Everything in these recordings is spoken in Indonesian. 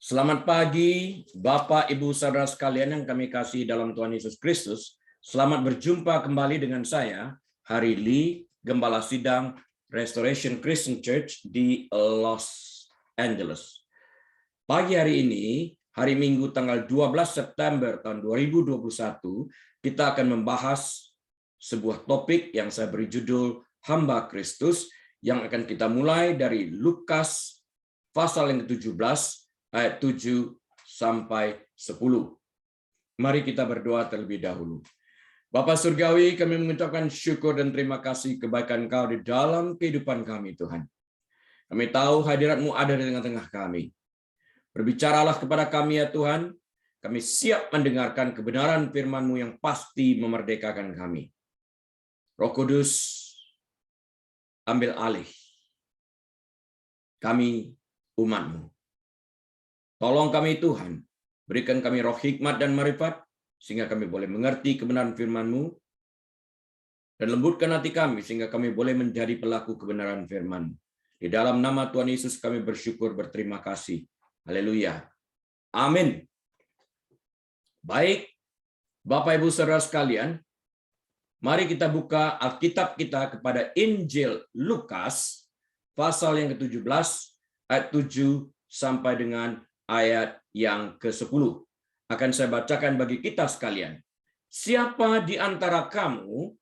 Selamat pagi, Bapak, Ibu, Saudara sekalian yang kami kasih dalam Tuhan Yesus Kristus. Selamat berjumpa kembali dengan saya, Hari Lee, Gembala Sidang Restoration Christian Church di Los Angeles. Pagi hari ini, hari Minggu tanggal 12 September tahun 2021, kita akan membahas sebuah topik yang saya beri judul Hamba Kristus, yang akan kita mulai dari Lukas pasal yang ke-17, ayat 7 sampai 10. Mari kita berdoa terlebih dahulu. Bapa Surgawi, kami mengucapkan syukur dan terima kasih kebaikan Kau di dalam kehidupan kami, Tuhan. Kami tahu hadirat-Mu ada di tengah-tengah kami. Berbicaralah kepada kami, ya Tuhan. Kami siap mendengarkan kebenaran firman-Mu yang pasti memerdekakan kami. Roh Kudus, ambil alih. Kami umat-Mu. Tolong kami Tuhan, berikan kami roh hikmat dan marifat, sehingga kami boleh mengerti kebenaran firman-Mu, dan lembutkan hati kami, sehingga kami boleh menjadi pelaku kebenaran firman. Di dalam nama Tuhan Yesus kami bersyukur, berterima kasih. Haleluya. Amin. Baik, Bapak Ibu Saudara sekalian, mari kita buka Alkitab kita kepada Injil Lukas, pasal yang ke-17, ayat 7 sampai dengan ayat yang ke-10. Akan saya bacakan bagi kita sekalian. Siapa di antara kamu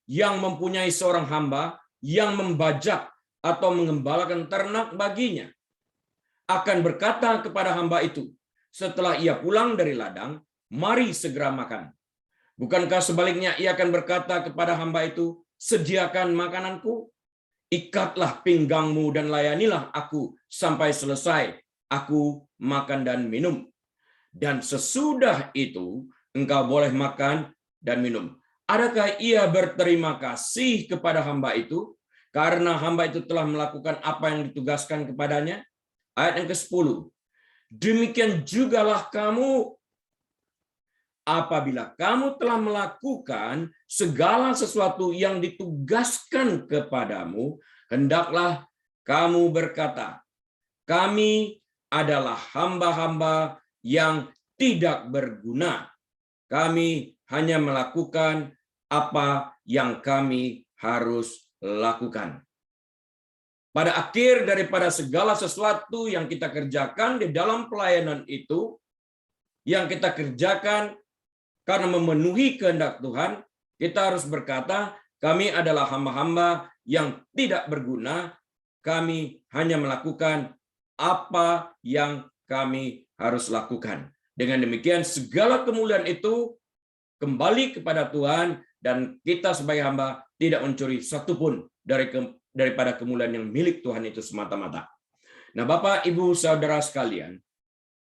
yang mempunyai seorang hamba yang membajak atau mengembalakan ternak baginya, akan berkata kepada hamba itu, setelah ia pulang dari ladang, mari segera makan. Bukankah sebaliknya ia akan berkata kepada hamba itu, sediakan makananku, ikatlah pinggangmu dan layanilah aku sampai selesai. Aku makan dan minum. Dan sesudah itu, engkau boleh makan dan minum. Adakah ia berterima kasih kepada hamba itu, karena hamba itu telah melakukan apa yang ditugaskan kepadanya? Ayat yang ke-10. Demikian jugalah kamu, apabila kamu telah melakukan segala sesuatu yang ditugaskan kepadamu, hendaklah kamu berkata, kami adalah hamba-hamba yang tidak berguna. Kami hanya melakukan apa yang kami harus lakukan. Pada akhir daripada segala sesuatu yang kita kerjakan di dalam pelayanan itu, yang kita kerjakan karena memenuhi kehendak Tuhan, kita harus berkata, kami adalah hamba-hamba yang tidak berguna, kami hanya melakukan apa yang kami harus lakukan. Dengan demikian, segala kemuliaan itu kembali kepada Tuhan, dan kita sebagai hamba tidak mencuri satupun daripada kemuliaan yang milik Tuhan itu semata-mata. Nah, Bapak, Ibu, Saudara sekalian,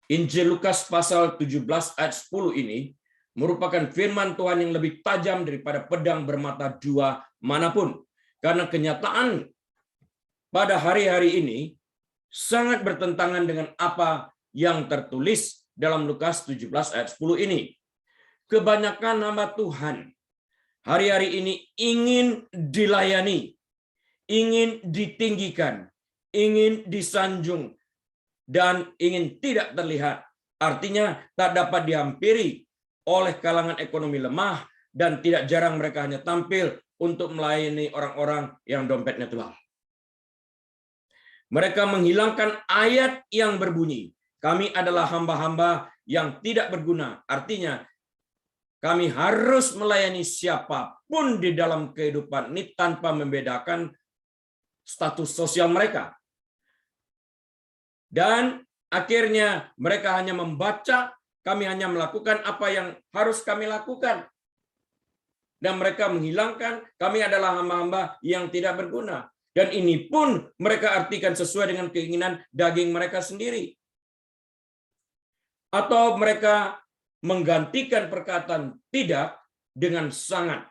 Injil Lukas pasal 17 ayat 10 ini merupakan firman Tuhan yang lebih tajam daripada pedang bermata dua manapun. Karena kenyataan pada hari-hari ini sangat bertentangan dengan apa yang tertulis dalam Lukas 17 ayat 10 ini. Kebanyakan hamba Tuhan hari-hari ini ingin dilayani, ingin ditinggikan, ingin disanjung, dan ingin tidak terlihat. Artinya tak dapat dihampiri oleh kalangan ekonomi lemah, dan tidak jarang mereka hanya tampil untuk melayani orang-orang yang dompetnya tebal. Mereka menghilangkan ayat yang berbunyi, kami adalah hamba-hamba yang tidak berguna. Artinya, kami harus melayani siapapun di dalam kehidupan ini tanpa membedakan status sosial mereka. Dan akhirnya mereka hanya membaca, kami hanya melakukan apa yang harus kami lakukan. Dan mereka menghilangkan, kami adalah hamba-hamba yang tidak berguna. Dan ini pun mereka artikan sesuai dengan keinginan daging mereka sendiri. Atau mereka menggantikan perkataan tidak dengan sangat.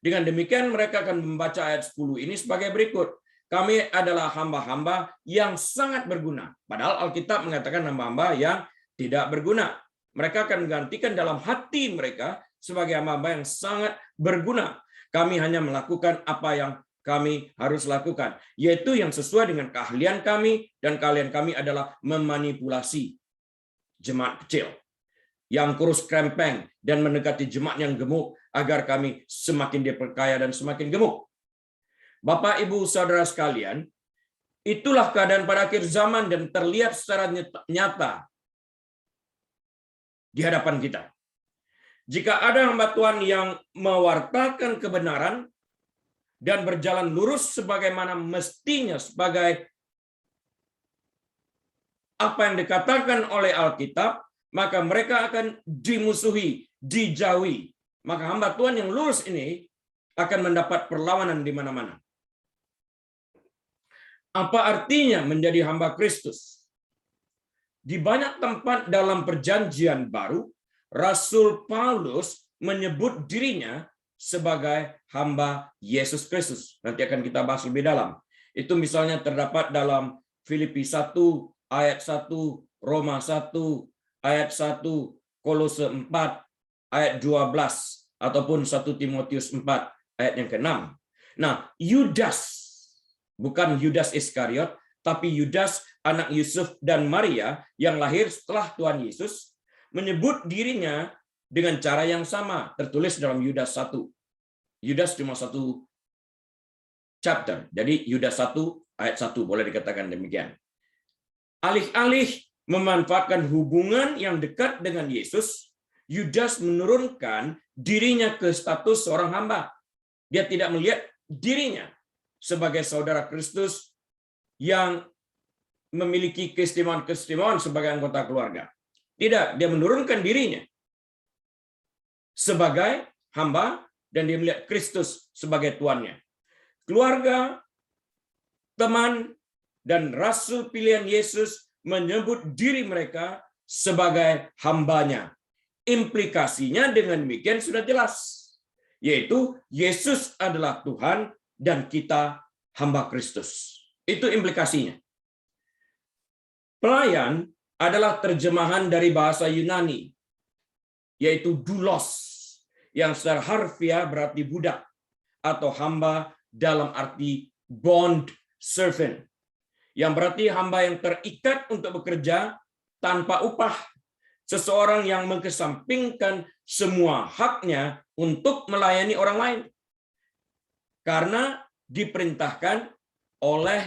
Dengan demikian mereka akan membaca ayat 10 ini sebagai berikut. Kami adalah hamba-hamba yang sangat berguna. Padahal Alkitab mengatakan hamba-hamba yang tidak berguna. Mereka akan menggantikan dalam hati mereka sebagai hamba-hamba yang sangat berguna. Kami hanya melakukan apa yang kami harus lakukan, yaitu yang sesuai dengan keahlian kami, dan keahlian kami adalah memanipulasi jemaat kecil yang kurus krempeng dan mendekati jemaat yang gemuk agar kami semakin diperkaya dan semakin gemuk. Bapak, Ibu, Saudara sekalian, itulah keadaan pada akhir zaman dan terlihat secara nyata di hadapan kita. Jika ada hamba Tuhan yang mewartakan kebenaran dan berjalan lurus sebagaimana mestinya, sebagai apa yang dikatakan oleh Alkitab, maka mereka akan dimusuhi, dijauhi. Maka hamba Tuhan yang lurus ini akan mendapat perlawanan di mana-mana. Apa artinya menjadi hamba Kristus? Di banyak tempat dalam Perjanjian Baru, Rasul Paulus menyebut dirinya sebagai hamba Yesus Kristus. Nanti akan kita bahas lebih dalam. Itu misalnya terdapat dalam Filipi 1 ayat 1, Roma 1 ayat 1, Kolose 4 ayat 12, ataupun 1 Timotius 4 ayat yang ke-6. Nah, Yudas, bukan Yudas Iskariot, tapi Yudas anak Yusuf dan Maria yang lahir setelah Tuhan Yesus, menyebut dirinya dengan cara yang sama, tertulis dalam Yudas 1. Yudas cuma satu chapter, jadi Yudas 1 ayat 1, boleh dikatakan demikian. Alih-alih memanfaatkan hubungan yang dekat dengan Yesus, Yudas menurunkan dirinya ke status seorang hamba. Dia tidak melihat dirinya sebagai saudara Kristus yang memiliki keistimewaan-keistimewaan sebagai anggota keluarga. Tidak, dia menurunkan dirinya sebagai hamba dan dia melihat Kristus sebagai tuannya. Keluarga, teman, dan rasul pilihan Yesus menyebut diri mereka sebagai hambanya. Implikasinya dengan demikian sudah jelas, yaitu Yesus adalah Tuhan dan kita hamba Kristus. Itu implikasinya. Pelayan adalah terjemahan dari bahasa Yunani, yaitu doulos, yang secara harfiah berarti budak atau hamba dalam arti bond servant, yang berarti hamba yang terikat untuk bekerja tanpa upah, seseorang yang mengesampingkan semua haknya untuk melayani orang lain karena diperintahkan oleh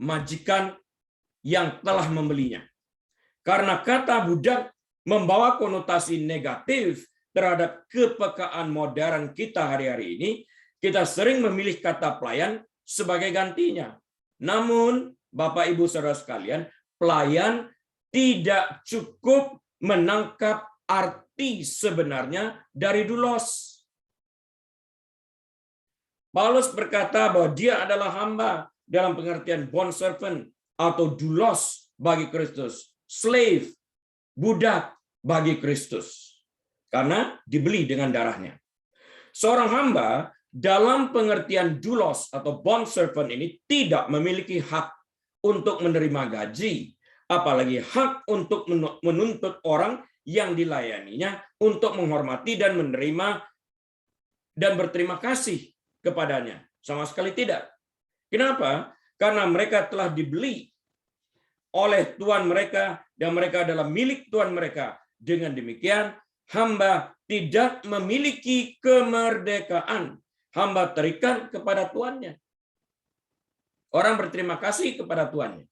majikan yang telah membelinya. Karena kata budak membawa konotasi negatif terhadap kepekaan modern kita hari-hari ini, kita sering memilih kata pelayan sebagai gantinya. Namun, Bapak, Ibu, Saudara sekalian, pelayan tidak cukup menangkap arti sebenarnya dari doulos. Paulus berkata bahwa dia adalah hamba dalam pengertian bond servant atau doulos bagi Kristus, slave, budak bagi Kristus, karena dibeli dengan darahnya. Seorang hamba dalam pengertian doulos atau bond servant ini tidak memiliki hak untuk menerima gaji, apalagi hak untuk menuntut orang yang dilayaninya untuk menghormati dan menerima dan berterima kasih kepadanya. Sama sekali tidak. Kenapa? Karena mereka telah dibeli oleh Tuhan mereka dan mereka adalah milik Tuhan mereka. Dengan demikian, hamba tidak memiliki kemerdekaan. Hamba terikat kepada tuannya. Orang berterima kasih kepada tuannya,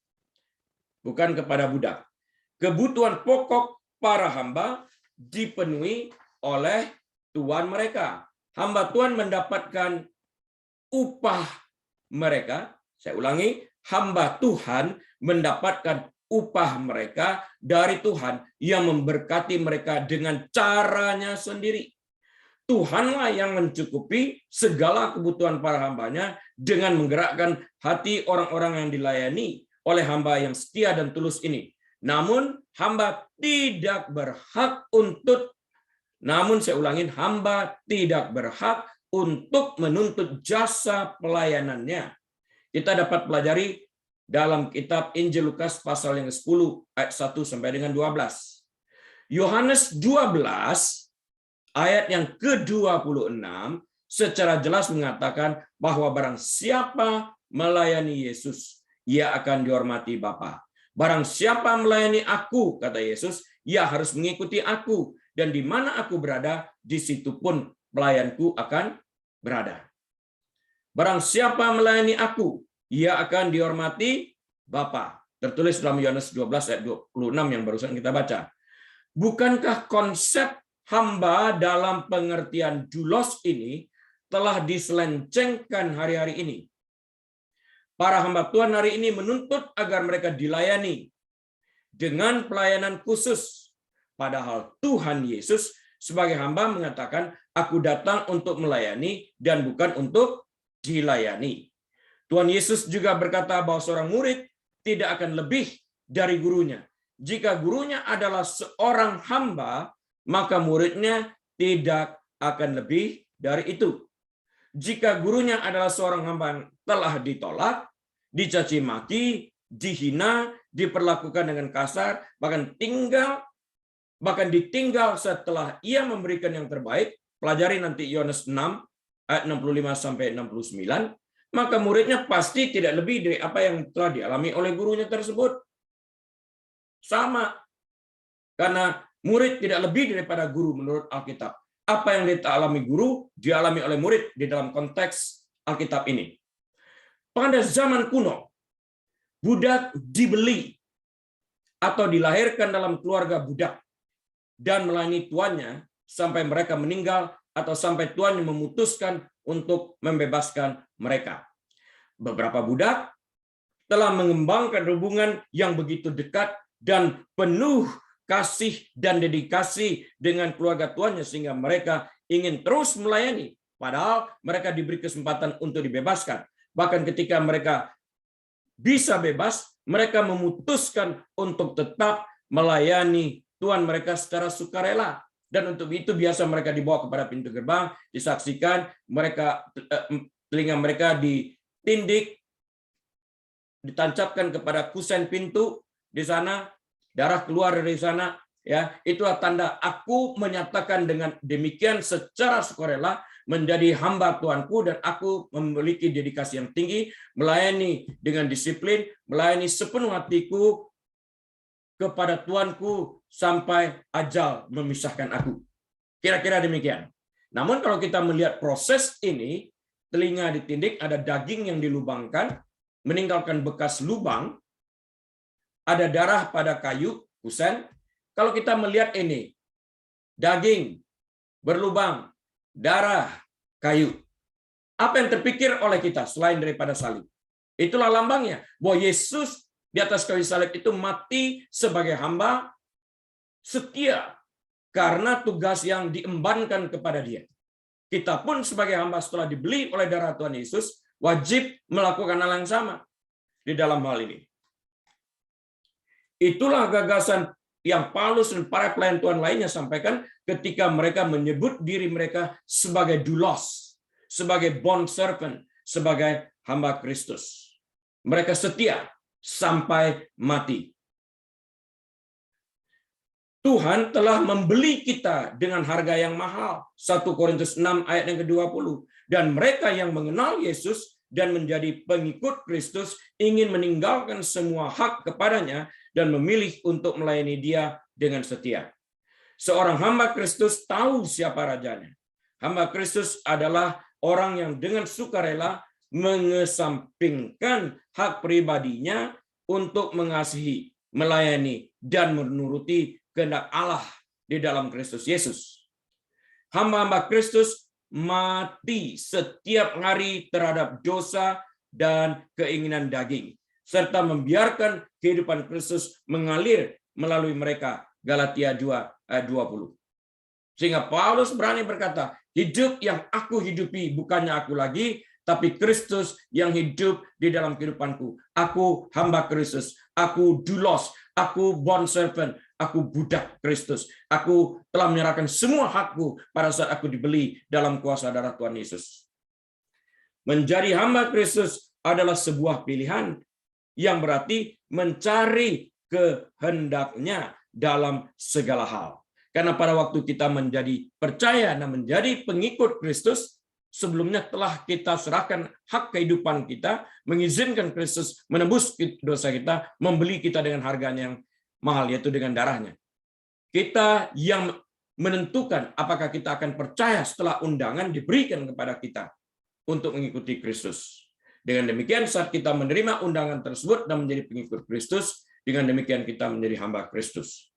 bukan kepada budak. Kebutuhan pokok para hamba dipenuhi oleh tuan mereka. Hamba Tuhan mendapatkan upah mereka. Saya ulangi, hamba Tuhan mendapatkan upah mereka dari Tuhan yang memberkati mereka dengan caranya sendiri. Tuhanlah yang mencukupi segala kebutuhan para hambanya dengan menggerakkan hati orang-orang yang dilayani oleh hamba yang setia dan tulus ini. Namun hamba tidak berhak untuk, hamba tidak berhak untuk menuntut jasa pelayanannya. Kita dapat pelajari dalam kitab Injil Lukas pasal yang ke-10 ayat 1 sampai dengan 12. Yohanes 12 ayat yang ke-26 secara jelas mengatakan bahwa barang siapa melayani Yesus, ia akan dihormati Bapa. Barang siapa melayani aku, kata Yesus, ia harus mengikuti aku. Dan di mana aku berada, di situ pun pelayanku akan berada. Barang siapa melayani aku, ia akan dihormati Bapa. Tertulis dalam Yohanes 12 ayat 26 yang barusan kita baca. Bukankah konsep hamba dalam pengertian doulos ini telah diselencengkan hari-hari ini? Para hamba Tuhan hari ini menuntut agar mereka dilayani dengan pelayanan khusus. Padahal Tuhan Yesus sebagai hamba mengatakan, aku datang untuk melayani dan bukan untuk dilayani. Tuhan Yesus juga berkata bahwa seorang murid tidak akan lebih dari gurunya. Jika gurunya adalah seorang hamba, maka muridnya tidak akan lebih dari itu. Jika gurunya adalah seorang hamba yang telah ditolak, dicaci maki, dihina, diperlakukan dengan kasar, bahkan ditinggal setelah ia memberikan yang terbaik, pelajari nanti Yohanes 6 ayat 65 sampai 69, maka muridnya pasti tidak lebih dari apa yang telah dialami oleh gurunya tersebut. Sama. Karena murid tidak lebih daripada guru menurut Alkitab. Apa yang dialami guru, dialami oleh murid di dalam konteks Alkitab ini. Pada zaman kuno, budak dibeli atau dilahirkan dalam keluarga budak dan melayani tuannya sampai mereka meninggal atau sampai tuannya memutuskan untuk membebaskan mereka. Beberapa budak telah mengembangkan hubungan yang begitu dekat dan penuh kasih dan dedikasi dengan keluarga tuannya sehingga mereka ingin terus melayani. Padahal mereka diberi kesempatan untuk dibebaskan. Bahkan ketika mereka bisa bebas, mereka memutuskan untuk tetap melayani Tuhan mereka secara sukarela. Dan untuk itu biasa mereka dibawa kepada pintu gerbang, disaksikan, telinga mereka ditindik, ditancapkan kepada kusen pintu di sana, darah keluar dari sana, ya, itulah tanda aku menyatakan dengan demikian secara sukarela menjadi hamba Tuanku dan aku memiliki dedikasi yang tinggi, melayani dengan disiplin, melayani sepenuh hatiku kepada Tuanku sampai ajal memisahkan aku. Kira-kira demikian. Namun kalau kita melihat proses ini, telinga ditindik, ada daging yang dilubangkan, meninggalkan bekas lubang, ada darah pada kayu, kusen. Kalau kita melihat ini, daging, berlubang, darah, kayu. Apa yang terpikir oleh kita selain daripada salib? Itulah lambangnya. Bahwa Yesus di atas kayu salib itu mati sebagai hamba setia karena tugas yang diembankan kepada dia. Kita pun sebagai hamba setelah dibeli oleh darah Tuhan Yesus, wajib melakukan hal yang sama di dalam hal ini. Itulah gagasan yang Paulus dan para pelayan Tuhan lainnya sampaikan ketika mereka menyebut diri mereka sebagai doulos, sebagai bond servant, sebagai hamba Kristus. Mereka setia sampai mati. Tuhan telah membeli kita dengan harga yang mahal. 1 Korintus 6 ayat yang ke-20. Dan mereka yang mengenal Yesus dan menjadi pengikut Kristus ingin meninggalkan semua hak kepadanya dan memilih untuk melayani dia dengan setia. Seorang hamba Kristus tahu siapa rajanya. Hamba Kristus adalah orang yang dengan sukarela mengesampingkan hak pribadinya untuk mengasihi, melayani, dan menuruti kehendak Allah di dalam Kristus Yesus. Hamba-hamba Kristus mati setiap hari terhadap dosa dan keinginan daging, serta membiarkan kehidupan Kristus mengalir melalui mereka. Galatia 2 ayat 20. Sehingga Paulus berani berkata, hidup yang aku hidupi bukannya aku lagi, tapi Kristus yang hidup di dalam kehidupanku. Aku hamba Kristus, aku doulos, aku bond servant, aku budak Kristus. Aku telah menyerahkan semua hakku pada saat aku dibeli dalam kuasa darah Tuhan Yesus. Menjadi hamba Kristus adalah sebuah pilihan yang berarti mencari kehendaknya dalam segala hal. Karena pada waktu kita menjadi percaya dan menjadi pengikut Kristus, sebelumnya telah kita serahkan hak kehidupan kita, mengizinkan Kristus menebus dosa kita, membeli kita dengan harganya yang mahal, yaitu dengan darahnya. Kita yang menentukan apakah kita akan percaya setelah undangan diberikan kepada kita untuk mengikuti Kristus. Dengan demikian, saat kita menerima undangan tersebut dan menjadi pengikut Kristus, dengan demikian kita menjadi hamba Kristus.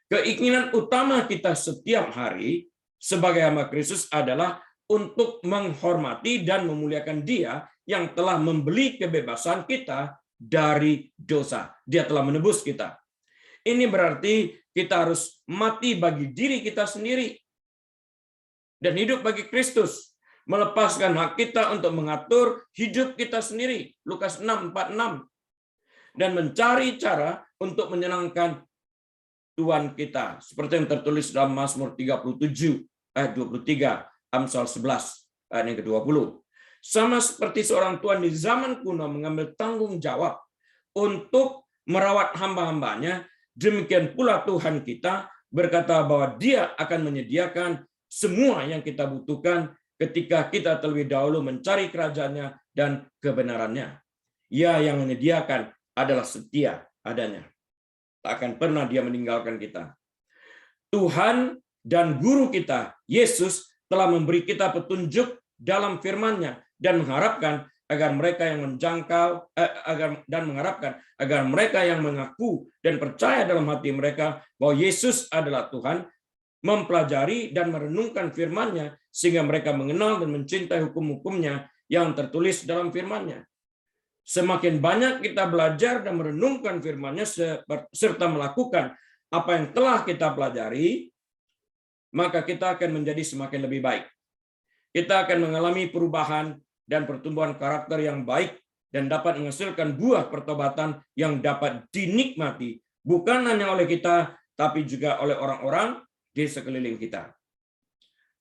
Keinginan utama kita setiap hari sebagai hamba Kristus adalah untuk menghormati dan memuliakan Dia yang telah membeli kebebasan kita dari dosa. Dia telah menebus kita. Ini berarti kita harus mati bagi diri kita sendiri dan hidup bagi Kristus, melepaskan hak kita untuk mengatur hidup kita sendiri. Lukas 6:46. Dan mencari cara untuk menyenangkan Tuhan kita, seperti yang tertulis dalam Mazmur 37 ayat 23, Amsal 11 ayat yang ke-20. Sama seperti seorang tuan di zaman kuno mengambil tanggung jawab untuk merawat hamba-hambanya, demikian pula Tuhan kita berkata bahwa Dia akan menyediakan semua yang kita butuhkan ketika kita terlebih dahulu mencari kerajaan-Nya dan kebenaran-Nya. Ia yang menyediakan adalah setia adanya. Tak akan pernah Dia meninggalkan kita. Tuhan dan guru kita, Yesus, telah memberi kita petunjuk dalam firman-Nya dan mengharapkan agar mereka yang agar mereka yang mengaku dan percaya dalam hati mereka bahwa Yesus adalah Tuhan, mempelajari dan merenungkan firman-Nya sehingga mereka mengenal dan mencintai hukum-hukum-Nya yang tertulis dalam firman-Nya. Semakin banyak kita belajar dan merenungkan firman-Nya serta melakukan apa yang telah kita pelajari, maka kita akan menjadi semakin lebih baik. Kita akan mengalami perubahan dan pertumbuhan karakter yang baik dan dapat menghasilkan buah pertobatan yang dapat dinikmati bukan hanya oleh kita, tapi juga oleh orang-orang di sekeliling kita.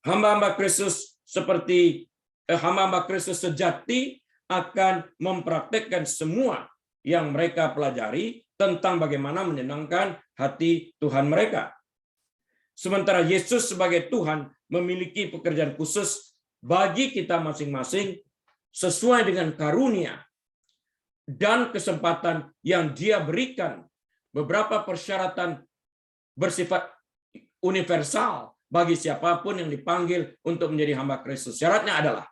Hamba-hamba Kristus hamba-hamba Kristus sejati akan mempraktekkan semua yang mereka pelajari tentang bagaimana menyenangkan hati Tuhan mereka. Sementara Yesus sebagai Tuhan memiliki pekerjaan khusus bagi kita masing-masing sesuai dengan karunia dan kesempatan yang Dia berikan. Beberapa persyaratan bersifat universal bagi siapapun yang dipanggil untuk menjadi hamba Kristus. Syaratnya adalah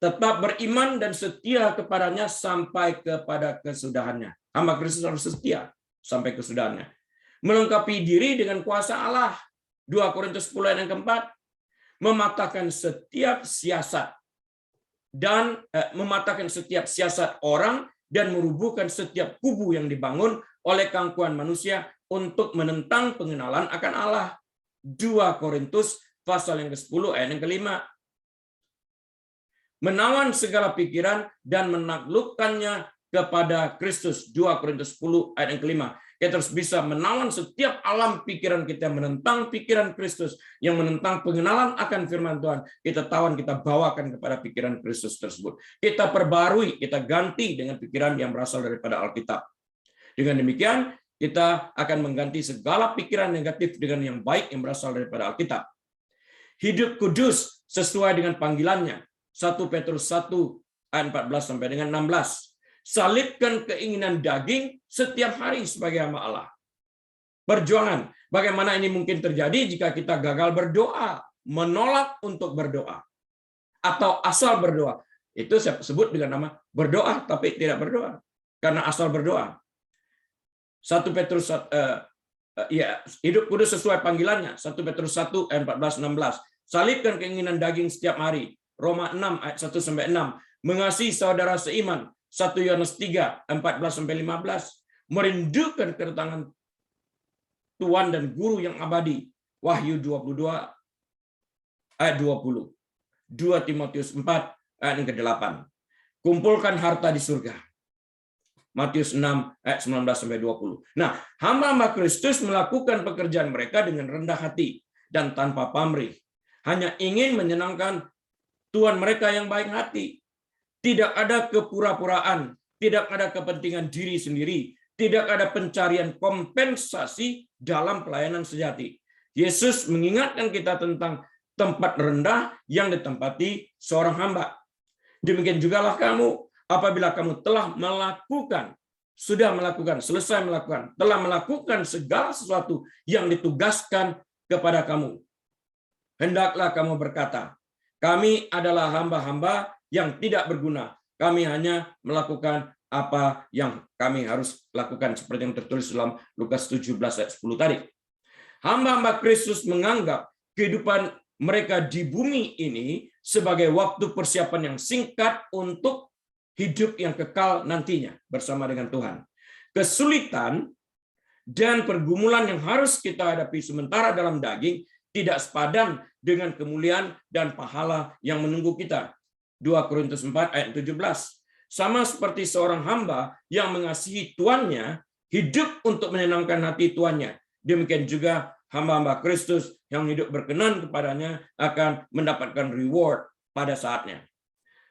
tetap beriman dan setia kepadanya sampai kepada kesudahannya. Hamba Kristus harus setia sampai kesudahannya. Melengkapi diri dengan kuasa Allah. 2 Korintus 10 ayat yang keempat, mematahkan setiap siasat orang dan merubuhkan setiap kubu yang dibangun oleh keangkuhan manusia untuk menentang pengenalan akan Allah. 2 Korintus pasal yang ke-10 ayat yang ke-5. Menawan segala pikiran dan menaklukkannya kepada Kristus. 2 Korintus 10 ayat yang ke-5. Kita harus bisa menawan setiap alam pikiran kita yang menentang pikiran Kristus, yang menentang pengenalan akan firman Tuhan. Kita tawan, kita bawakan kepada pikiran Kristus tersebut. Kita perbarui, kita ganti dengan pikiran yang berasal daripada Alkitab. Dengan demikian, kita akan mengganti segala pikiran negatif dengan yang baik yang berasal daripada Alkitab. Hidup kudus sesuai dengan panggilannya. 1 Petrus 1 ayat 14 sampai dengan 16. Salibkan keinginan daging setiap hari sebagai hamba Allah. Perjuangan. Bagaimana ini mungkin terjadi jika kita gagal berdoa, menolak untuk berdoa, atau asal berdoa. Itu saya sebut dengan nama berdoa tapi tidak berdoa karena asal berdoa. 1 Petrus hidup kudus sesuai panggilannya. 1 Petrus 1 ayat 14-16. Salibkan keinginan daging setiap hari. Roma 6 ayat 1 sampai 6. Mengasihi saudara seiman. 1 Yohanes 3 14-15. Merindukan kedatangan Tuhan dan Guru yang abadi. Wahyu 22 ayat 20. 2 Timotius 4 ayat yang ke-8. Kumpulkan harta di surga. Matius 6 ayat 19-20. Nah, hamba-hamba Kristus melakukan pekerjaan mereka dengan rendah hati dan tanpa pamrih. Hanya ingin menyenangkan Tuhan mereka yang baik hati. Tidak ada kepura-puraan, tidak ada kepentingan diri sendiri, tidak ada pencarian kompensasi dalam pelayanan sejati. Yesus mengingatkan kita tentang tempat rendah yang ditempati seorang hamba. Demikian jugalah kamu, apabila kamu telah melakukan, selesai melakukan, telah melakukan segala sesuatu yang ditugaskan kepada kamu. Hendaklah kamu berkata, kami adalah hamba-hamba yang tidak berguna. Kami hanya melakukan apa yang kami harus lakukan, seperti yang tertulis dalam Lukas 17 ayat 10 tadi. Hamba-hamba Kristus menganggap kehidupan mereka di bumi ini sebagai waktu persiapan yang singkat untuk hidup yang kekal nantinya bersama dengan Tuhan. Kesulitan dan pergumulan yang harus kita hadapi sementara dalam daging tidak sepadan dengan kemuliaan dan pahala yang menunggu kita. 2 Korintus 4 ayat 17. Sama seperti seorang hamba yang mengasihi tuannya, hidup untuk menyenangkan hati tuannya. Demikian juga hamba-hamba Kristus yang hidup berkenan kepadanya akan mendapatkan reward pada saatnya.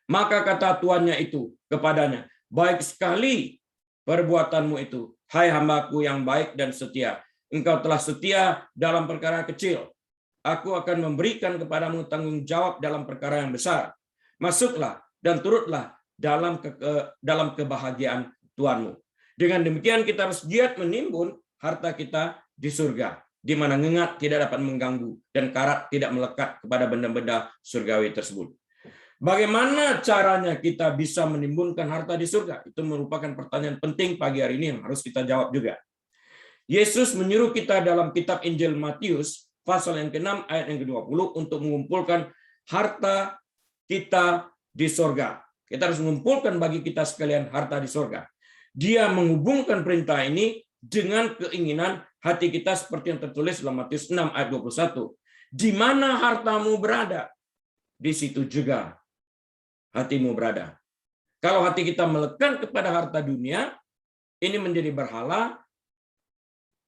Maka kata tuannya itu kepadanya, baik sekali perbuatanmu itu, hai hambaku yang baik dan setia. Engkau telah setia dalam perkara kecil. Aku akan memberikan kepadamu tanggung jawab dalam perkara yang besar. Masuklah dan turutlah dalam kebahagiaan Tuhanmu. Dengan demikian kita harus giat menimbun harta kita di surga, di mana ngengat tidak dapat mengganggu dan karat tidak melekat kepada benda-benda surgawi tersebut. Bagaimana caranya kita bisa menimbunkan harta di surga? Itu merupakan pertanyaan penting pagi hari ini yang harus kita jawab juga. Yesus menyuruh kita dalam kitab Injil Matius, pasal yang ke-6, ayat yang ke-20, untuk mengumpulkan harta kita di surga. Kita harus mengumpulkan bagi kita sekalian harta di surga. Dia menghubungkan perintah ini dengan keinginan hati kita seperti yang tertulis dalam Matius 6, ayat 21. Di mana hartamu berada, di situ juga hatimu berada. Kalau hati kita melekat kepada harta dunia, ini menjadi berhala,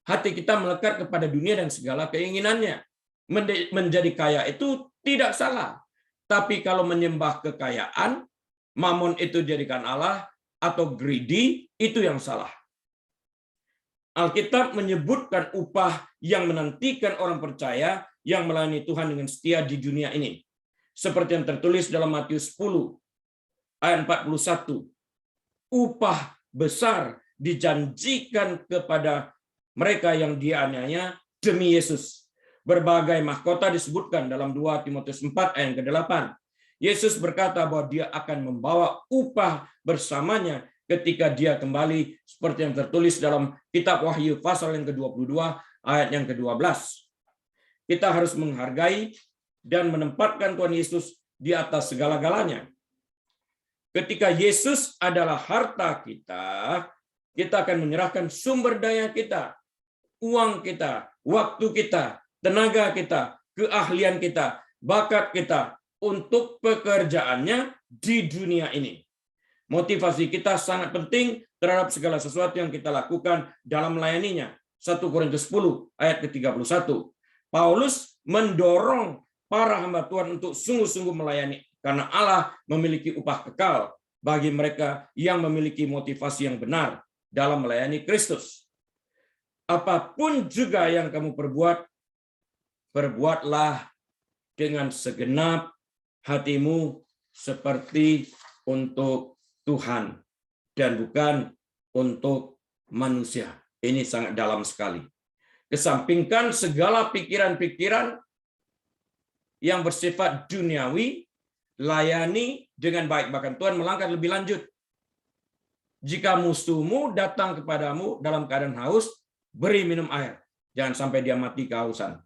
hati kita melekat kepada dunia dan segala keinginannya. Menjadi kaya itu tidak salah. Tapi kalau menyembah kekayaan, mamon itu jadikan Allah, atau greedy, itu yang salah. Alkitab menyebutkan upah yang menantikan orang percaya yang melayani Tuhan dengan setia di dunia ini. Seperti yang tertulis dalam Matius 10, ayat 41. Upah besar dijanjikan kepada mereka yang dianiaya demi Yesus. Berbagai mahkota disebutkan dalam 2 Timotius 4 ayat ke-8. Yesus berkata bahwa dia akan membawa upah bersamanya ketika dia kembali, seperti yang tertulis dalam kitab Wahyu pasal yang ke-22 ayat yang ke-12. Kita harus menghargai dan menempatkan Tuhan Yesus di atas segala-galanya. Ketika Yesus adalah harta kita, kita akan menyerahkan sumber daya kita, uang kita, waktu kita, tenaga kita, keahlian kita, bakat kita untuk pekerjaannya di dunia ini. Motivasi kita sangat penting terhadap segala sesuatu yang kita lakukan dalam melayaninya. 1 Korintus 10 ayat ke-31. Paulus mendorong para hamba Tuhan untuk sungguh-sungguh melayani, karena Allah memiliki upah kekal bagi mereka yang memiliki motivasi yang benar dalam melayani Kristus. Apapun juga yang kamu perbuat, perbuatlah dengan segenap hatimu seperti untuk Tuhan dan bukan untuk manusia. Ini sangat dalam sekali. Kesampingkan segala pikiran-pikiran yang bersifat duniawi, layani dengan baik. Bahkan Tuhan melangkah lebih lanjut. Jika musuhmu datang kepadamu dalam keadaan haus, beri minum air. Jangan sampai dia mati kehausan.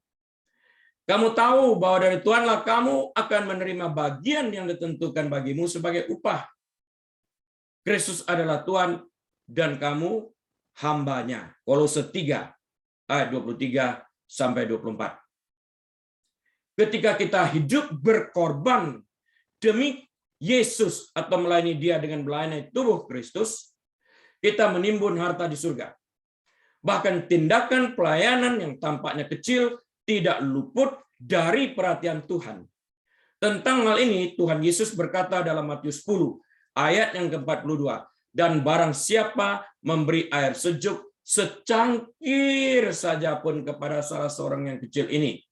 Kamu tahu bahwa dari Tuhanlah kamu akan menerima bagian yang ditentukan bagimu sebagai upah. Kristus adalah Tuhan dan kamu hambanya. Kolose 3 ayat 23 sampai 24. Ketika kita hidup berkorban demi Yesus atau melayani Dia dengan melayani tubuh Kristus, kita menimbun harta di surga. Bahkan tindakan pelayanan yang tampaknya kecil tidak luput dari perhatian Tuhan. Tentang hal ini Tuhan Yesus berkata dalam Matius 10 ayat yang ke-42, dan barang siapa memberi air sejuk secangkir saja pun kepada salah seorang yang kecil ini,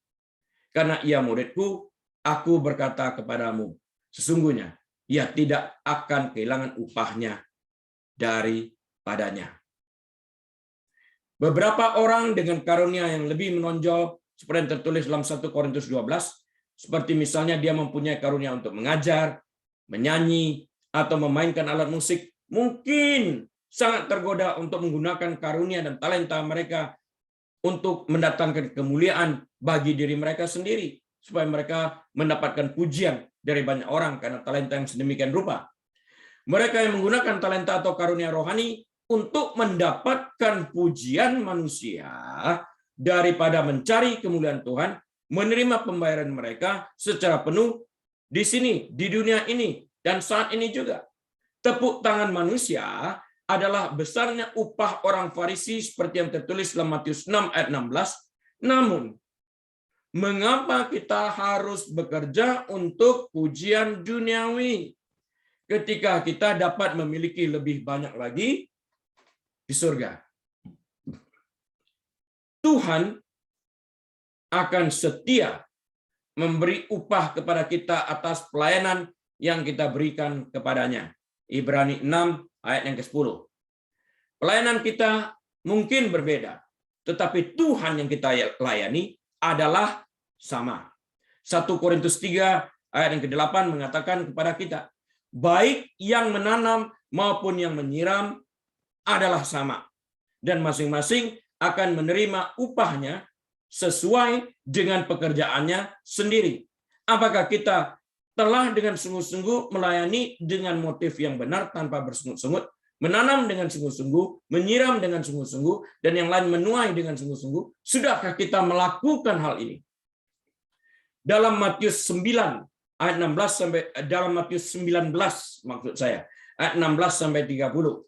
karena ia muridku, Aku berkata kepadamu, sesungguhnya ia tidak akan kehilangan upahnya daripadanya. Beberapa orang dengan karunia yang lebih menonjol, seperti yang tertulis dalam 1 Korintus 12, seperti misalnya dia mempunyai karunia untuk mengajar, menyanyi, atau memainkan alat musik, mungkin sangat tergoda untuk menggunakan karunia dan talenta mereka untuk mendatangkan kemuliaan bagi diri mereka sendiri, supaya mereka mendapatkan pujian dari banyak orang karena talenta yang sedemikian rupa. Mereka yang menggunakan talenta atau karunia rohani untuk mendapatkan pujian manusia daripada mencari kemuliaan Tuhan, menerima pembayaran mereka secara penuh di sini, di dunia ini, dan saat ini juga. Tepuk tangan manusia adalah besarnya upah orang Farisi seperti yang tertulis dalam Matius 6 ayat 16. Namun, mengapa kita harus bekerja untuk pujian duniawi ketika kita dapat memiliki lebih banyak lagi di surga? Tuhan akan setia memberi upah kepada kita atas pelayanan yang kita berikan kepadanya. Ibrani 6 ayat yang ke-10. Pelayanan kita mungkin berbeda, tetapi Tuhan yang kita layani adalah sama. 1 Korintus 3 ayat yang ke-8 mengatakan kepada kita, baik yang menanam maupun yang menyiram adalah sama, dan masing-masing akan menerima upahnya sesuai dengan pekerjaannya sendiri. Apakah kita telah dengan sungguh-sungguh melayani dengan motif yang benar tanpa bersungut-sungut, menanam dengan sungguh-sungguh, menyiram dengan sungguh-sungguh, dan yang lain menuai dengan sungguh-sungguh? Sudahkah kita melakukan hal ini? Dalam Matius 9 ayat 16 sampai dalam Matius 19 maksud saya, ayat 16 sampai 30.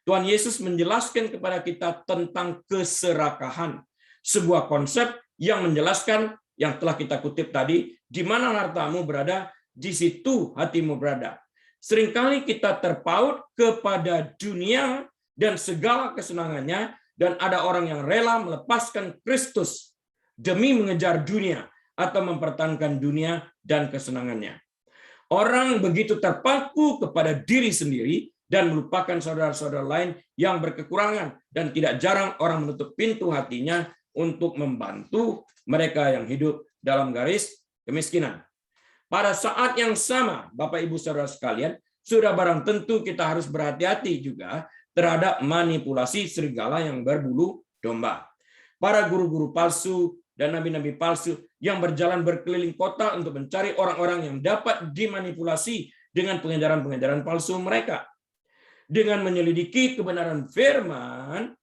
Tuhan Yesus menjelaskan kepada kita tentang keserakahan, sebuah konsep yang menjelaskan yang telah kita kutip tadi, di mana hartamu berada, di situ hatimu berada. Seringkali kita terpaut kepada dunia dan segala kesenangannya, dan ada orang yang rela melepaskan Kristus demi mengejar dunia atau mempertahankan dunia dan kesenangannya. Orang begitu terpaku kepada diri sendiri dan melupakan saudara-saudara lain yang berkekurangan, dan tidak jarang orang menutup pintu hatinya untuk membantu mereka yang hidup dalam garis kemiskinan. Pada saat yang sama, Bapak Ibu Saudara sekalian, sudah barang tentu kita harus berhati-hati juga terhadap manipulasi serigala yang berbulu domba. Para guru-guru palsu dan nabi-nabi palsu yang berjalan berkeliling kota untuk mencari orang-orang yang dapat dimanipulasi dengan pengajaran-pengajaran palsu mereka. Dengan menyelidiki kebenaran firman,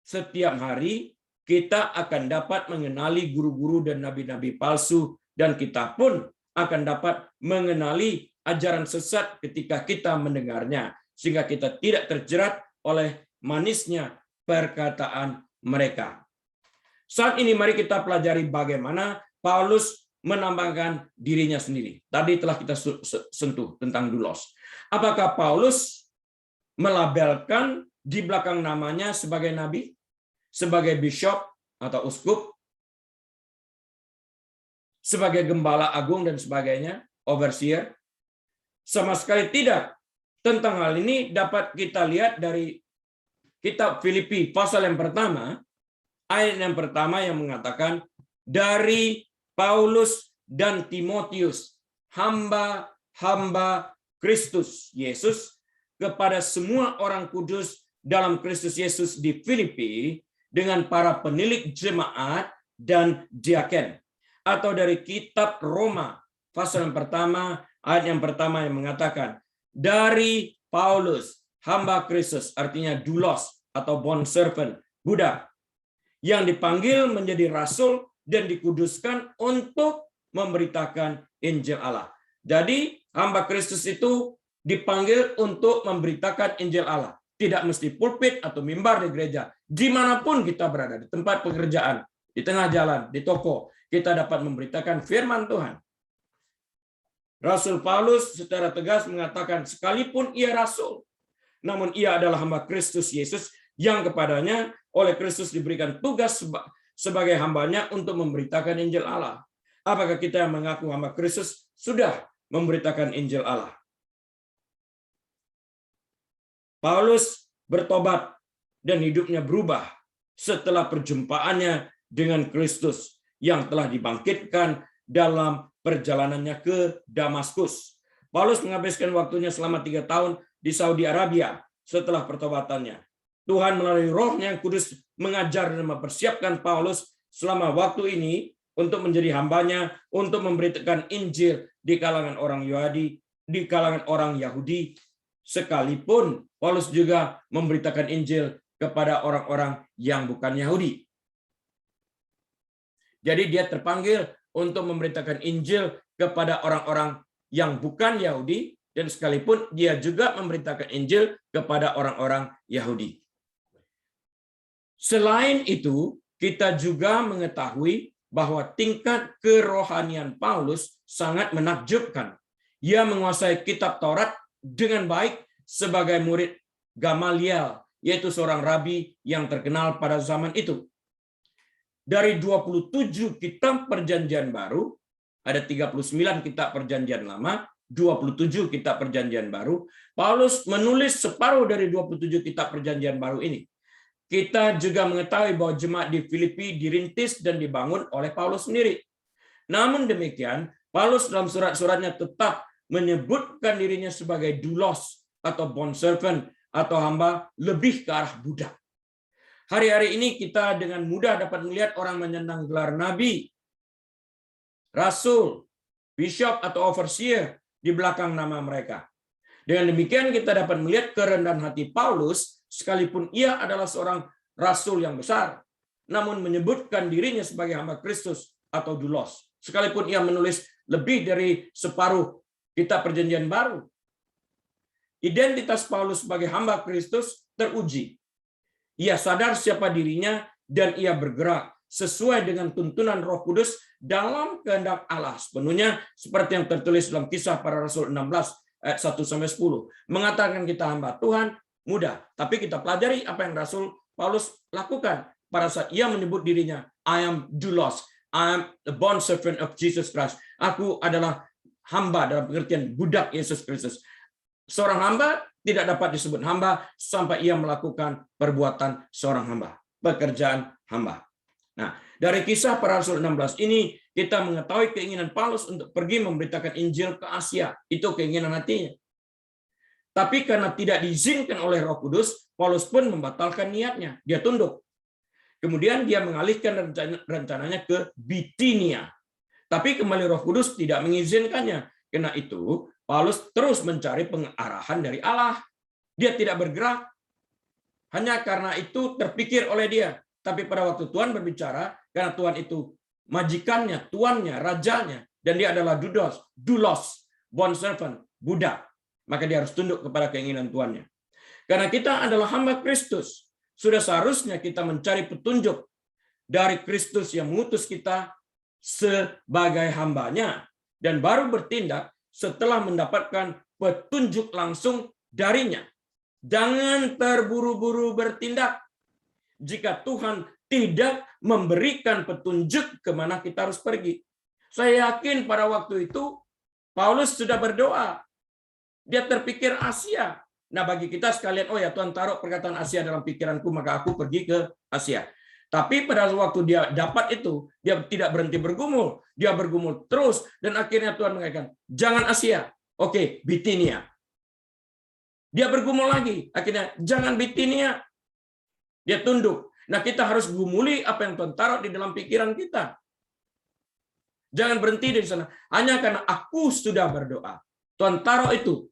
setiap hari kita akan dapat mengenali guru-guru dan nabi-nabi palsu, dan kita pun akan dapat mengenali ajaran sesat ketika kita mendengarnya, sehingga kita tidak terjerat oleh manisnya perkataan mereka. Saat ini mari kita pelajari bagaimana Paulus menambahkan dirinya sendiri. Tadi telah kita sentuh tentang doulos. Apakah Paulus melabelkan di belakang namanya sebagai nabi, sebagai bishop atau uskup, sebagai gembala agung dan sebagainya, overseer? Sama sekali tidak. Tentang hal ini dapat kita lihat dari kitab Filipi pasal yang pertama, ayat yang pertama yang mengatakan, dari Paulus dan Timotius, hamba-hamba Kristus Yesus, kepada semua orang kudus dalam Kristus Yesus di Filipi, dengan para penilik jemaat dan diaken. Atau dari kitab Roma pasal yang pertama, ayat yang pertama yang mengatakan, dari Paulus, hamba Kristus, artinya doulos atau bond servant, budak, yang dipanggil menjadi rasul dan dikuduskan untuk memberitakan Injil Allah. Jadi hamba Kristus itu dipanggil untuk memberitakan Injil Allah. Tidak mesti pulpit atau mimbar di gereja. Dimanapun kita berada, di tempat pekerjaan, di tengah jalan, di toko, kita dapat memberitakan firman Tuhan. Rasul Paulus secara tegas mengatakan, sekalipun ia rasul, namun ia adalah hamba Kristus Yesus, yang kepadanya oleh Kristus diberikan tugas sebagai hambanya untuk memberitakan Injil Allah. Apakah kita yang mengaku hamba Kristus sudah memberitakan Injil Allah? Paulus bertobat dan hidupnya berubah setelah perjumpaannya dengan Kristus yang telah dibangkitkan dalam perjalanannya ke Damaskus. Paulus menghabiskan waktunya selama 3 tahun di Saudi Arabia setelah pertobatannya. Tuhan melalui Roh-Nya yang kudus mengajar dan mempersiapkan Paulus selama waktu ini untuk menjadi hambanya, untuk memberitakan Injil di kalangan orang Yahudi, sekalipun Paulus juga memberitakan Injil kepada orang-orang yang bukan Yahudi. Jadi dia terpanggil untuk memberitakan Injil kepada orang-orang yang bukan Yahudi, dan sekalipun dia juga memberitakan Injil kepada orang-orang Yahudi. Selain itu, kita juga mengetahui bahwa tingkat kerohanian Paulus sangat menakjubkan. Ia menguasai kitab Taurat dengan baik sebagai murid Gamaliel, yaitu seorang rabi yang terkenal pada zaman itu. Dari 27 kitab Perjanjian Baru, ada 39 kitab Perjanjian Lama, 27 kitab Perjanjian Baru, Paulus menulis separuh dari 27 kitab Perjanjian Baru ini. Kita juga mengetahui bahwa jemaat di Filipi dirintis dan dibangun oleh Paulus sendiri. Namun demikian, Paulus dalam surat-suratnya tetap menyebutkan dirinya sebagai doulos atau bondservant atau hamba, lebih ke arah budak. Hari-hari ini kita dengan mudah dapat melihat orang menyandang gelar nabi, rasul, bishop atau overseer di belakang nama mereka. Dengan demikian kita dapat melihat kerendahan hati Paulus, sekalipun ia adalah seorang rasul yang besar, namun menyebutkan dirinya sebagai hamba Kristus atau doulos. Sekalipun ia menulis lebih dari separuh kitab Perjanjian Baru. Identitas Paulus sebagai hamba Kristus teruji. Ia sadar siapa dirinya dan ia bergerak sesuai dengan tuntunan Roh Kudus dalam kehendak Allah sepenuhnya, seperti yang tertulis dalam Kisah Para Rasul 16 ayat 1-10. Mengatakan kita hamba Tuhan mudah, tapi kita pelajari apa yang Rasul Paulus lakukan pada saat ia menyebut dirinya, I am doulos, I am the bond servant of Jesus Christ. Aku adalah hamba dalam pengertian budak Yesus Kristus. Seorang hamba tidak dapat disebut hamba sampai ia melakukan perbuatan seorang hamba, pekerjaan hamba. Nah, dari Kisah Para Rasul 16 ini kita mengetahui keinginan Paulus untuk pergi memberitakan Injil ke Asia. Itu keinginan hatinya. Tapi karena tidak diizinkan oleh Roh Kudus, Paulus pun membatalkan niatnya. Dia tunduk. Kemudian dia mengalihkan rencananya ke Bitinia. Tapi kembali Roh Kudus tidak mengizinkannya. Karena itu, Paulus terus mencari pengarahan dari Allah. Dia tidak bergerak hanya karena itu terpikir oleh dia. Tapi pada waktu Tuhan berbicara, karena Tuhan itu majikannya, tuannya, rajanya, dan dia adalah doulos, bond servant, budak, maka dia harus tunduk kepada keinginan tuannya. Karena kita adalah hamba Kristus, sudah seharusnya kita mencari petunjuk dari Kristus yang mengutus kita sebagai hambanya, dan baru bertindak setelah mendapatkan petunjuk langsung darinya. Jangan terburu-buru bertindak jika Tuhan tidak memberikan petunjuk kemana kita harus pergi. Saya yakin pada waktu itu Paulus sudah berdoa. Dia terpikir Asia. Nah, bagi kita sekalian, oh ya Tuhan taruh perkataan Asia dalam pikiranku, maka aku pergi ke Asia. Tapi pada waktu dia dapat itu, dia tidak berhenti bergumul. Dia bergumul terus, dan akhirnya Tuhan mengatakan, jangan Asia. Oke, Bitinia. Dia bergumul lagi. Akhirnya, jangan Bitinia. Dia tunduk. Nah, kita harus gumuli apa yang Tuhan taruh di dalam pikiran kita. Jangan berhenti di sana. Hanya karena aku sudah berdoa. Tuhan taruh itu.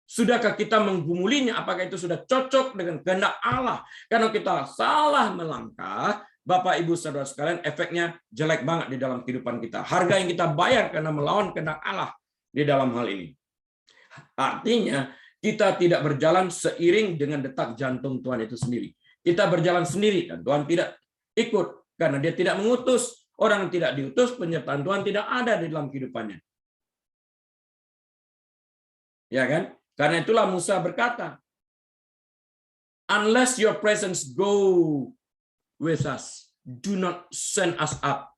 Sudahkah kita menggumulinya? Apakah itu sudah cocok dengan kehendak Allah? Karena kita salah melangkah, Bapak, Ibu, Saudara sekalian, efeknya jelek banget di dalam kehidupan kita. Harga yang kita bayar karena melawan kehendak Allah di dalam hal ini. Artinya, kita tidak berjalan seiring dengan detak jantung Tuhan itu sendiri. Kita berjalan sendiri dan Tuhan tidak ikut karena dia tidak mengutus. Orang yang tidak diutus, penyertaan Tuhan tidak ada di dalam kehidupannya. Ya kan? Karena itulah Musa berkata, unless your presence go with us, do not send us up.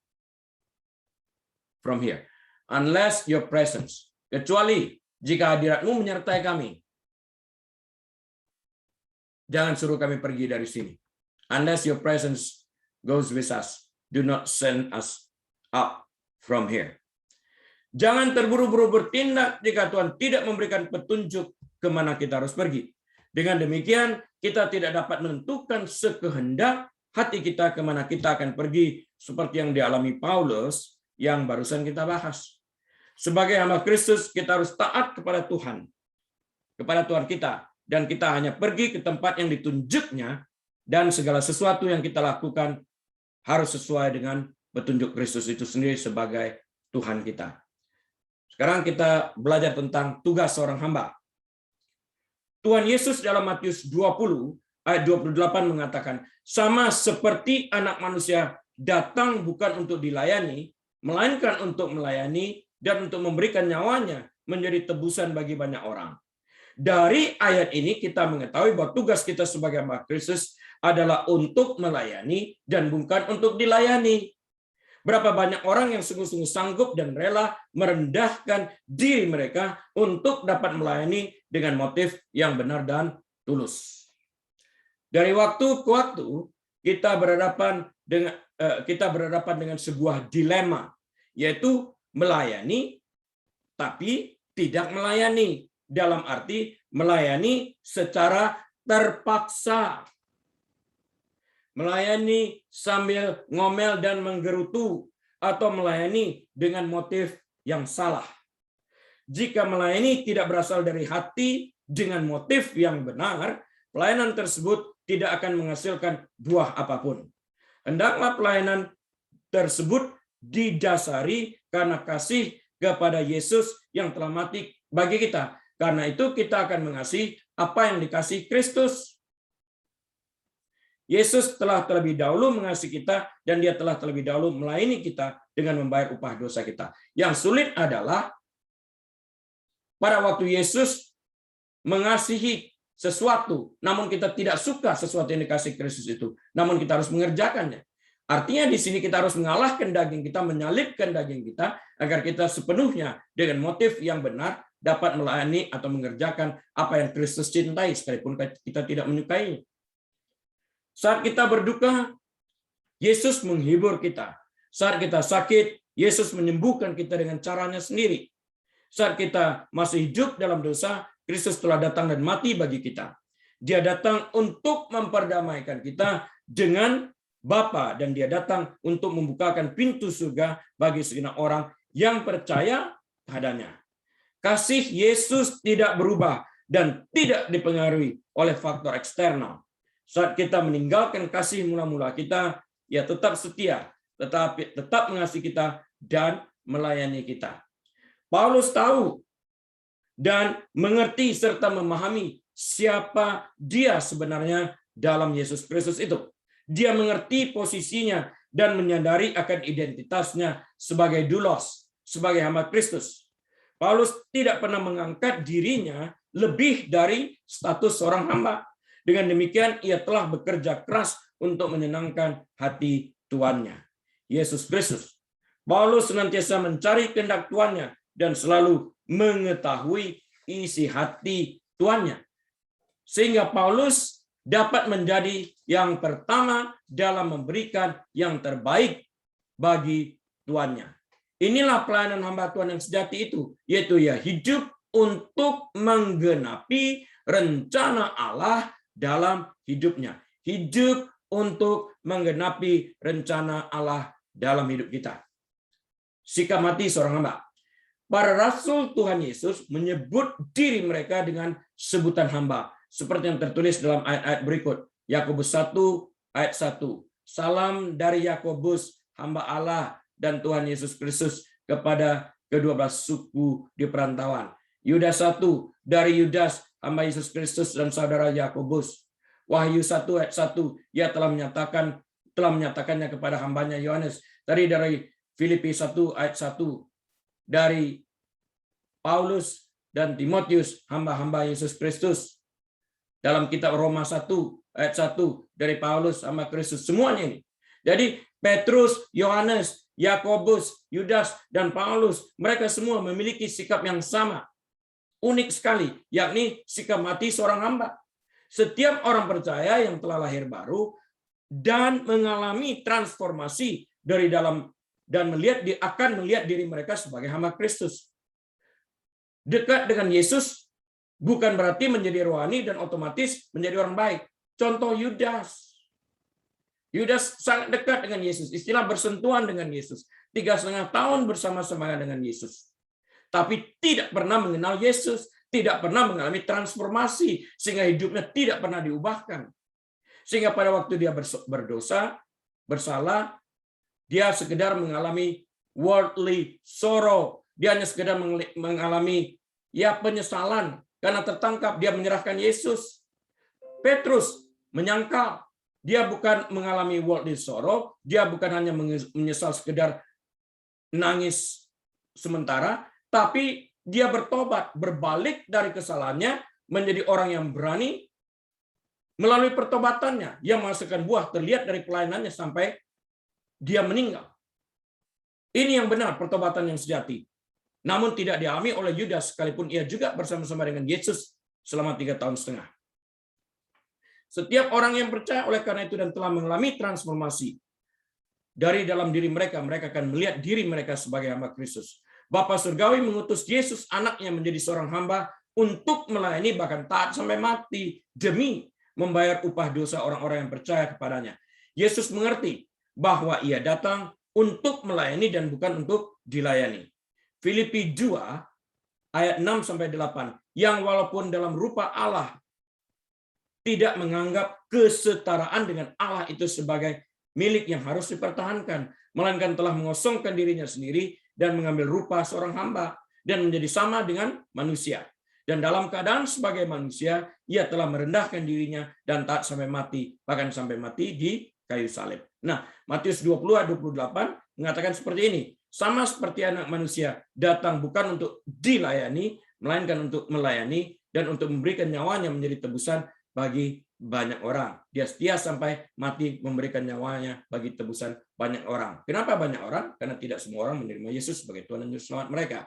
from here. Unless your presence. Kecuali jika hadiratmu menyertai kami. Jangan suruh kami pergi dari sini. Unless your presence goes with us. Do not send us up from here. Jangan terburu-buru bertindak jika Tuhan tidak memberikan petunjuk kemana kita harus pergi. Dengan demikian, kita tidak dapat menentukan sekehendak hati kita kemana kita akan pergi, seperti yang dialami Paulus yang barusan kita bahas. Sebagai hamba Kristus, kita harus taat kepada Tuhan kita, dan kita hanya pergi ke tempat yang ditunjuknya, dan segala sesuatu yang kita lakukan harus sesuai dengan petunjuk Kristus itu sendiri sebagai Tuhan kita. Sekarang kita belajar tentang tugas seorang hamba. Tuhan Yesus dalam Matius 20 ayat 28 mengatakan, sama seperti anak manusia datang bukan untuk dilayani, melainkan untuk melayani dan untuk memberikan nyawanya menjadi tebusan bagi banyak orang. Dari ayat ini kita mengetahui bahwa tugas kita sebagai hamba Kristus adalah untuk melayani dan bukan untuk dilayani. Berapa banyak orang yang sungguh-sungguh sanggup dan rela merendahkan diri mereka untuk dapat melayani dengan motif yang benar dan tulus. Dari waktu ke waktu kita berhadapan dengan sebuah dilema, yaitu melayani tapi tidak melayani, dalam arti melayani secara terpaksa. Melayani sambil ngomel dan menggerutu, atau melayani dengan motif yang salah. Jika melayani tidak berasal dari hati dengan motif yang benar, pelayanan tersebut tidak akan menghasilkan buah apapun. Hendaklah pelayanan tersebut didasari karena kasih kepada Yesus yang telah mati bagi kita. Karena itu kita akan mengasihi apa yang dikasihi Kristus. Yesus telah terlebih dahulu mengasihi kita, dan dia telah terlebih dahulu melayani kita dengan membayar upah dosa kita. Yang sulit adalah pada waktu Yesus mengasihi sesuatu, namun kita tidak suka sesuatu yang dikasihi Kristus itu, namun kita harus mengerjakannya. Artinya di sini kita harus mengalahkan daging kita, menyalibkan daging kita, agar kita sepenuhnya dengan motif yang benar dapat melayani atau mengerjakan apa yang Kristus cintai, sekalipun kita tidak menyukainya. Saat kita berduka, Yesus menghibur kita. Saat kita sakit, Yesus menyembuhkan kita dengan caranya sendiri. Saat kita masih hidup dalam dosa, Kristus telah datang dan mati bagi kita. Dia datang untuk memperdamaikan kita dengan Bapa, dan dia datang untuk membukakan pintu surga bagi segenap orang yang percaya padanya. Kasih Yesus tidak berubah dan tidak dipengaruhi oleh faktor eksternal. Saat kita meninggalkan kasih mula-mula kita, ya tetap setia, tetapi tetap mengasihi kita dan melayani kita. Paulus tahu dan mengerti serta memahami siapa dia sebenarnya dalam Yesus Kristus itu. Dia mengerti posisinya dan menyadari akan identitasnya sebagai doulos, sebagai hamba Kristus. Paulus tidak pernah mengangkat dirinya lebih dari status seorang hamba. Dengan demikian, ia telah bekerja keras untuk menyenangkan hati tuannya, Yesus Kristus. Paulus senantiasa mencari kehendak tuannya dan selalu mengetahui isi hati tuannya. Sehingga Paulus dapat menjadi yang pertama dalam memberikan yang terbaik bagi tuannya. Inilah pelayanan hamba Tuhan yang sejati itu, yaitu ya hidup untuk menggenapi rencana Allah dalam hidupnya. Hidup untuk menggenapi rencana Allah dalam hidup kita. Sikap mati seorang hamba. Para rasul Tuhan Yesus menyebut diri mereka dengan sebutan hamba, seperti yang tertulis dalam ayat-ayat berikut. Yakobus 1 ayat 1. Salam dari Yakobus, hamba Allah dan Tuhan Yesus Kristus, kepada ke-12 suku di perantauan. Yudas 1 dari Yudas, hamba Yesus Kristus dan saudara Yakobus. Wahyu 1 ayat 1, ia telah menyatakannya kepada hambanya Yohanes. Tadi dari Filipi 1 ayat 1, dari Paulus dan Timotius, hamba-hamba Yesus Kristus. Dalam kitab Roma 1 ayat 1, dari Paulus hamba Kristus. Semuanya ini Jadi Petrus, Yohanes, Yakobus, Yudas, dan Paulus, mereka semua memiliki sikap yang sama. Unik sekali, yakni sikap mati seorang hamba. Setiap orang percaya yang telah lahir baru dan mengalami transformasi dari dalam dan akan melihat diri mereka sebagai hamba Kristus. Dekat dengan Yesus bukan berarti menjadi rohani dan otomatis menjadi orang baik. Contoh Yudas. Yudas sangat dekat dengan Yesus, istilah bersentuhan dengan Yesus. 3,5 tahun bersama-sama dengan Yesus. Tapi tidak pernah mengenal Yesus, tidak pernah mengalami transformasi, sehingga hidupnya tidak pernah diubahkan. Sehingga pada waktu dia bersalah, dia sekedar mengalami worldly sorrow. Dia hanya sekedar mengalami penyesalan karena tertangkap, dia menyerahkan Yesus. Petrus menyangkal. Dia bukan mengalami worldly sorrow, dia bukan hanya menyesal sekedar nangis sementara, tapi dia bertobat, berbalik dari kesalahannya menjadi orang yang berani. Melalui pertobatannya, dia menghasilkan buah terlihat dari pelayanannya sampai dia meninggal. Ini yang benar, pertobatan yang sejati. Namun tidak dialami oleh Yudas, sekalipun ia juga bersama-sama dengan Yesus selama 3,5 tahun. Setiap orang yang percaya oleh karena itu dan telah mengalami transformasi dari dalam diri mereka, mereka akan melihat diri mereka sebagai hamba Kristus. Bapa Surgawi mengutus Yesus anaknya menjadi seorang hamba untuk melayani bahkan taat sampai mati demi membayar upah dosa orang-orang yang percaya kepadanya. Yesus mengerti bahwa ia datang untuk melayani dan bukan untuk dilayani. Filipi 2 ayat 6-8, yang walaupun dalam rupa Allah tidak menganggap kesetaraan dengan Allah itu sebagai milik yang harus dipertahankan, melainkan telah mengosongkan dirinya sendiri dan mengambil rupa seorang hamba dan menjadi sama dengan manusia. Dan dalam keadaan sebagai manusia, ia telah merendahkan dirinya dan taat sampai mati, bahkan sampai mati di kayu salib. Nah, Matius 20 ayat 28 mengatakan seperti ini, sama seperti anak manusia datang bukan untuk dilayani, melainkan untuk melayani dan untuk memberikan nyawanya menjadi tebusan bagi banyak orang. Dia setia sampai mati memberikan nyawanya bagi tebusan banyak orang. Kenapa banyak orang? Karena tidak semua orang menerima Yesus sebagai Tuhan dan Juru Selamat mereka.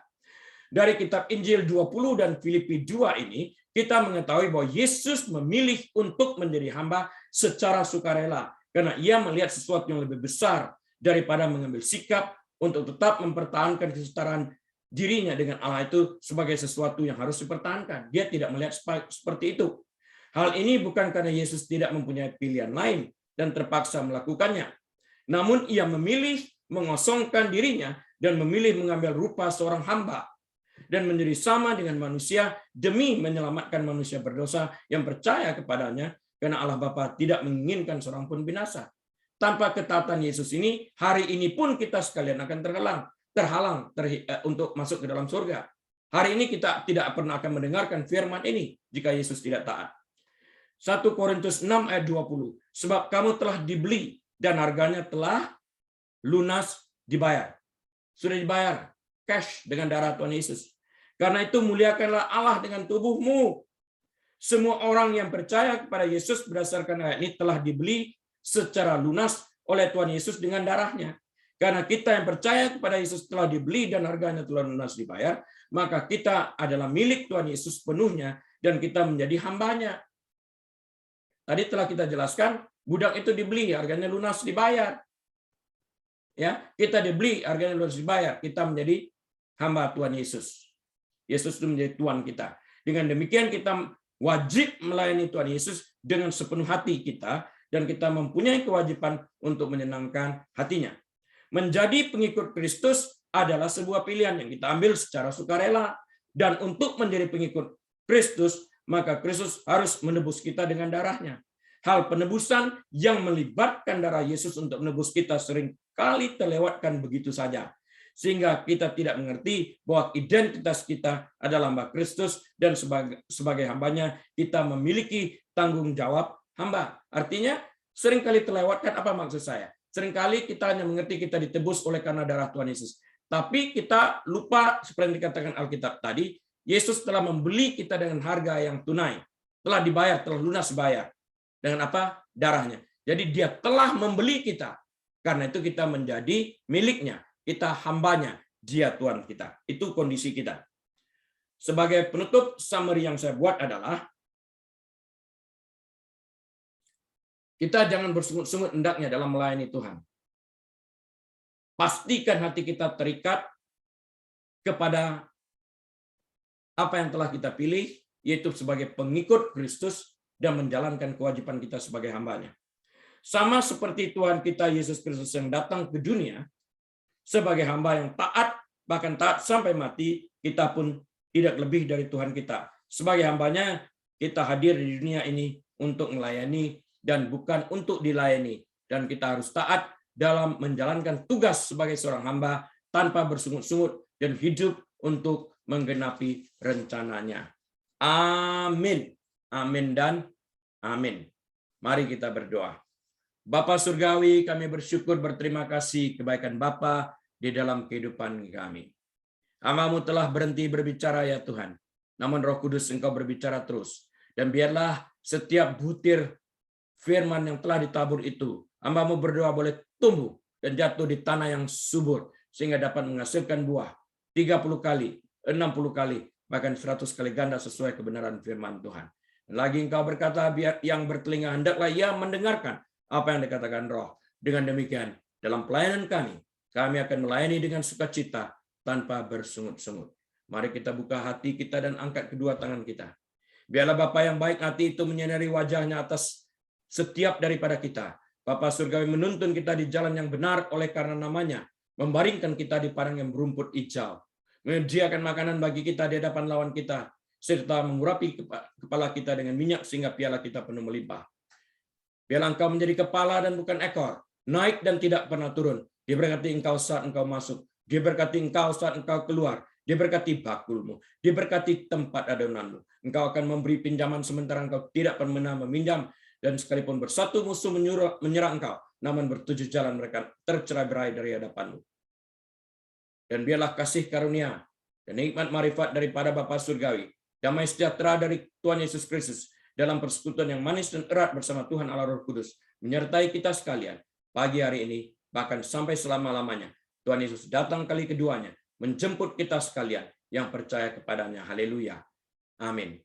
Dari kitab Injil 20 dan Filipi 2 ini, kita mengetahui bahwa Yesus memilih untuk menjadi hamba secara sukarela. Karena ia melihat sesuatu yang lebih besar daripada mengambil sikap untuk tetap mempertahankan kesetaraan dirinya dengan Allah itu sebagai sesuatu yang harus dipertahankan. Dia tidak melihat seperti itu. Hal ini bukan karena Yesus tidak mempunyai pilihan lain dan terpaksa melakukannya. Namun ia memilih mengosongkan dirinya dan memilih mengambil rupa seorang hamba dan menjadi sama dengan manusia demi menyelamatkan manusia berdosa yang percaya kepadanya, karena Allah Bapa tidak menginginkan seorang pun binasa. Tanpa ketaatan Yesus ini, hari ini pun kita sekalian akan terhalang untuk masuk ke dalam surga. Hari ini kita tidak pernah akan mendengarkan firman ini jika Yesus tidak taat. 1 Korintus 6 ayat 20. Sebab kamu telah dibeli dan harganya telah lunas dibayar. Sudah dibayar cash dengan darah Tuhan Yesus. Karena itu muliakanlah Allah dengan tubuhmu. Semua orang yang percaya kepada Yesus berdasarkan ayat ini telah dibeli secara lunas oleh Tuhan Yesus dengan darahnya. Karena kita yang percaya kepada Yesus telah dibeli dan harganya telah lunas dibayar, maka kita adalah milik Tuhan Yesus penuhnya dan kita menjadi hambanya. Tadi telah kita jelaskan, budak itu dibeli, harganya lunas dibayar. Ya, kita dibeli, harganya lunas dibayar. Kita menjadi hamba Tuhan Yesus. Yesus itu menjadi Tuhan kita. Dengan demikian kita wajib melayani Tuhan Yesus dengan sepenuh hati kita, dan kita mempunyai kewajiban untuk menyenangkan hatinya. Menjadi pengikut Kristus adalah sebuah pilihan yang kita ambil secara sukarela. Dan untuk menjadi pengikut Kristus, maka Kristus harus menebus kita dengan darahnya. Hal penebusan yang melibatkan darah Yesus untuk menebus kita seringkali terlewatkan begitu saja. Sehingga kita tidak mengerti bahwa identitas kita adalah hamba Kristus dan sebagai hambanya kita memiliki tanggung jawab hamba. Artinya seringkali terlewatkan, apa maksud saya? Seringkali kita hanya mengerti kita ditebus oleh karena darah Tuhan Yesus. Tapi kita lupa seperti yang dikatakan Alkitab tadi, Yesus telah membeli kita dengan harga yang tunai. Telah dibayar, telah lunas bayar. Dengan apa? Darahnya. Jadi dia telah membeli kita. Karena itu kita menjadi miliknya, kita hambanya, dia Tuhan kita. Itu kondisi kita. Sebagai penutup, summary yang saya buat adalah kita jangan bersungut-sungut hendaknya dalam melayani Tuhan. Pastikan hati kita terikat kepada apa yang telah kita pilih, yaitu sebagai pengikut Kristus dan menjalankan kewajiban kita sebagai hambanya. Sama seperti Tuhan kita Yesus Kristus yang datang ke dunia sebagai hamba yang taat, bahkan taat sampai mati, kita pun tidak lebih dari Tuhan kita. Sebagai hambanya, kita hadir di dunia ini untuk melayani dan bukan untuk dilayani. Dan kita harus taat dalam menjalankan tugas sebagai seorang hamba tanpa bersungut-sungut dan hidup untuk menggenapi rencananya. Amin. Amin dan amin. Mari kita berdoa. Bapa Surgawi, kami bersyukur berterima kasih kebaikan Bapa di dalam kehidupan kami. Hamba-Mu telah berhenti berbicara ya Tuhan. Namun Roh Kudus Engkau berbicara terus. Dan biarlah setiap butir firman yang telah ditabur itu, hamba-Mu berdoa boleh tumbuh dan jatuh di tanah yang subur, sehingga dapat menghasilkan buah 30 kali, 60 kali, bahkan 100 kali ganda sesuai kebenaran firman Tuhan. Dan lagi Engkau berkata, biar yang bertelinga hendaklah ia mendengarkan apa yang dikatakan Roh. Dengan demikian, dalam pelayanan kami akan melayani dengan sukacita tanpa bersungut-sungut. Mari kita buka hati kita dan angkat kedua tangan kita. Biarlah Bapa yang baik hati itu menyinari wajahnya atas setiap daripada kita. Bapa Surgawi menuntun kita di jalan yang benar oleh karena namanya, membaringkan kita di padang yang berumput hijau, menyediakan makanan bagi kita di hadapan lawan kita, serta mengurapi kepala kita dengan minyak sehingga piala kita penuh melimpah. Biarlah Engkau menjadi kepala dan bukan ekor, naik dan tidak pernah turun. Diberkati Engkau saat Engkau masuk, diberkati Engkau saat Engkau keluar, diberkati bakulmu, diberkati tempat adonanmu. Engkau akan memberi pinjaman sementara Engkau tidak pernah meminjam, dan sekalipun bersatu musuh menyerang Engkau, namun bertujuh jalan mereka tercerai-berai dari hadapanmu. Dan biarlah kasih karunia dan nikmat marifat daripada Bapa Surgawi, damai sejahtera dari Tuhan Yesus Kristus, dalam persekutuan yang manis dan erat bersama Tuhan Allah Roh Kudus, menyertai kita sekalian pagi hari ini, bahkan sampai selama-lamanya. Tuhan Yesus datang kali keduanya, menjemput kita sekalian yang percaya kepadanya. Haleluya. Amin.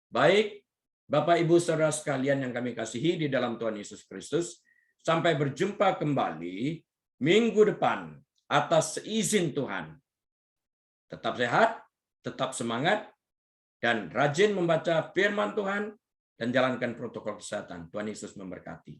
Baik, Bapak, Ibu, Saudara sekalian yang kami kasihi di dalam Tuhan Yesus Kristus, sampai berjumpa kembali minggu depan atas seizin Tuhan. Tetap sehat, tetap semangat, dan rajin membaca firman Tuhan, dan jalankan protokol kesehatan. Tuhan Yesus memberkati.